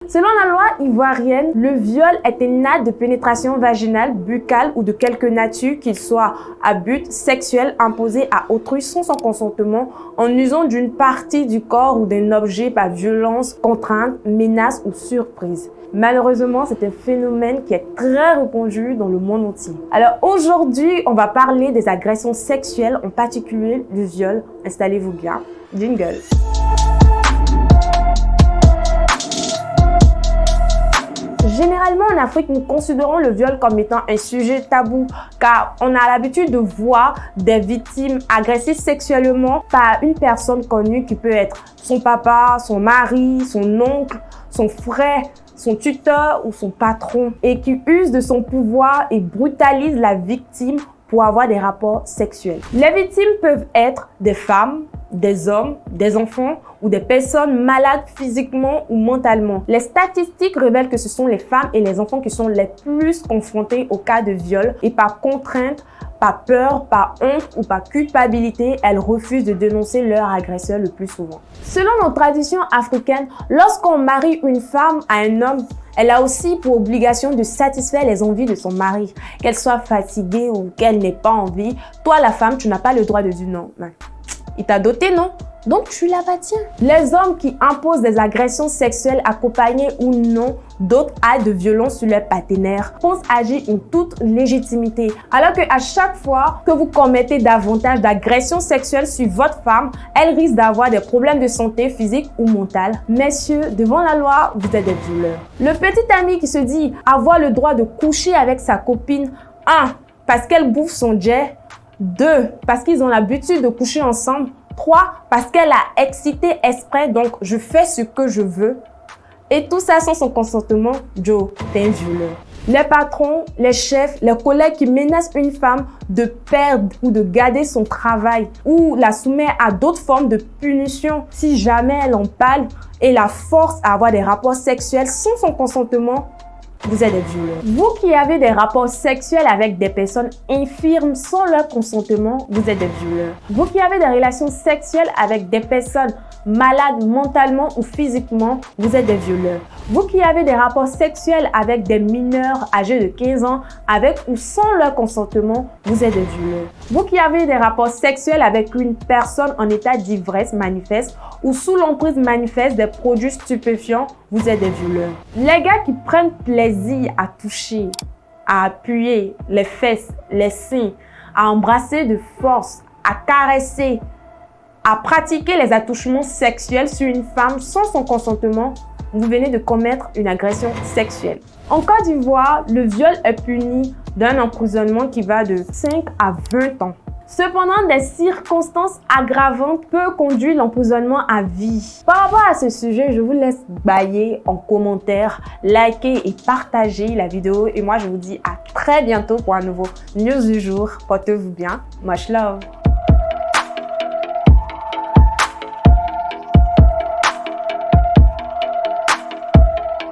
Selon la loi ivoirienne, le viol est un acte de pénétration vaginale, buccale ou de quelque nature qu'il soit à but sexuel imposé à autrui sans son consentement en usant d'une partie du corps ou d'un objet par violence, contrainte, menace ou surprise. Malheureusement, c'est un phénomène qui est très répandu dans le monde entier. Alors aujourd'hui, on va parler des agressions sexuelles, en particulier le viol. Installez-vous bien. Jingle. Généralement, en Afrique, nous considérons le viol comme étant un sujet tabou car on a l'habitude de voir des victimes agressées sexuellement par une personne connue qui peut être son papa, son mari, son oncle, son frère, son tuteur ou son patron et qui use de son pouvoir et brutalise la victime pour avoir des rapports sexuels. Les victimes peuvent être des femmes, des hommes, des enfants ou des personnes malades physiquement ou mentalement. Les statistiques révèlent que ce sont les femmes et les enfants qui sont les plus confrontés au cas de viol et par contrainte, par peur, par honte ou par culpabilité, elles refusent de dénoncer leur agresseur le plus souvent. Selon nos traditions africaines, lorsqu'on marie une femme à un homme, elle a aussi pour obligation de satisfaire les envies de son mari. Qu'elle soit fatiguée ou qu'elle n'ait pas envie, toi la femme, tu n'as pas le droit de dire non. Il t'a doté, non? Donc tu l'appartiens. Les hommes qui imposent des agressions sexuelles accompagnées ou non d'autres actes de violence sur leur partenaire pensent agir en toute légitimité. Alors qu'à chaque fois que vous commettez davantage d'agressions sexuelles sur votre femme, elle risque d'avoir des problèmes de santé physique ou mentale. Messieurs, devant la loi, vous êtes des violeurs. Le petit ami qui se dit avoir le droit de coucher avec sa copine, 1. Parce qu'elle bouffe son jet, 2. Parce qu'ils ont l'habitude de coucher ensemble, 3. Parce qu'elle a excité exprès, donc je fais ce que je veux. Et tout ça sans son consentement, Joe, t'es un violeur. Les patrons, les chefs, les collègues qui menacent une femme de perdre ou de garder son travail ou la soumettent à d'autres formes de punition si jamais elle en parle et la force à avoir des rapports sexuels sans son consentement, vous êtes des violeurs. Vous qui avez des rapports sexuels avec des personnes infirmes sans leur consentement, vous êtes des violeurs. Vous qui avez des relations sexuelles avec des personnes malades mentalement ou physiquement, vous êtes des violeurs. Vous qui avez des rapports sexuels avec des mineurs âgés de 15 ans, avec ou sans leur consentement, vous êtes des violeurs. Vous qui avez des rapports sexuels avec une personne en état d'ivresse manifeste ou sous l'emprise manifeste des produits stupéfiants, vous êtes des violeurs. Les gars qui prennent plaisir à toucher, à appuyer les fesses, les seins, à embrasser de force, à caresser, à pratiquer les attouchements sexuels sur une femme sans son consentement, vous venez de commettre une agression sexuelle. En Côte d'Ivoire, le viol est puni d'un emprisonnement qui va de 5 à 20 ans. Cependant, des circonstances aggravantes peuvent conduire l'emprisonnement à vie. Par rapport à ce sujet, je vous laisse bailler en commentaire, liker et partager la vidéo. Et moi, je vous dis à très bientôt pour un nouveau news du jour. Portez-vous bien. Much love.